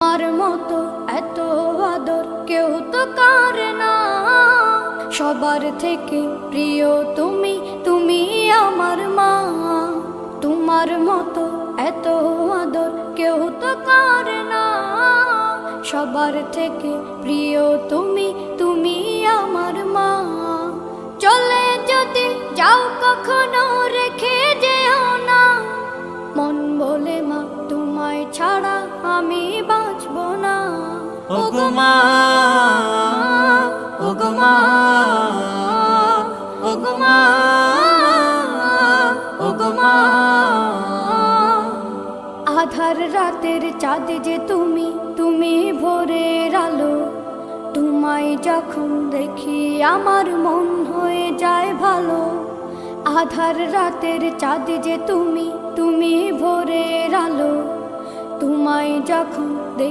আমার মতো এত আদর কেউ তো করে না, সবার থেকে প্রিয় তুমি, তুমি আমার মা। তোমার মতো এত আদর কেউ তো করে না, সবার থেকে প্রিয় তুমি, তুমি আমার মা। চলে যদি যাও কখনো রেখে যেও না, মন বলে মা তোমায় ছাড়া আমি বাঁচব না। ওগো মা, ওগো মা, ওগো মা, ওগো মা। আধার রাতের চাঁদ যে তুমি, তুমি ভোরের আলো। তোমায় যখন দেখি আমার মন হয়ে যায় ভালো। আধার রাতের চাঁদ যে তুমি, তুমি ভোরের আলো। তোমায় যখন দেখি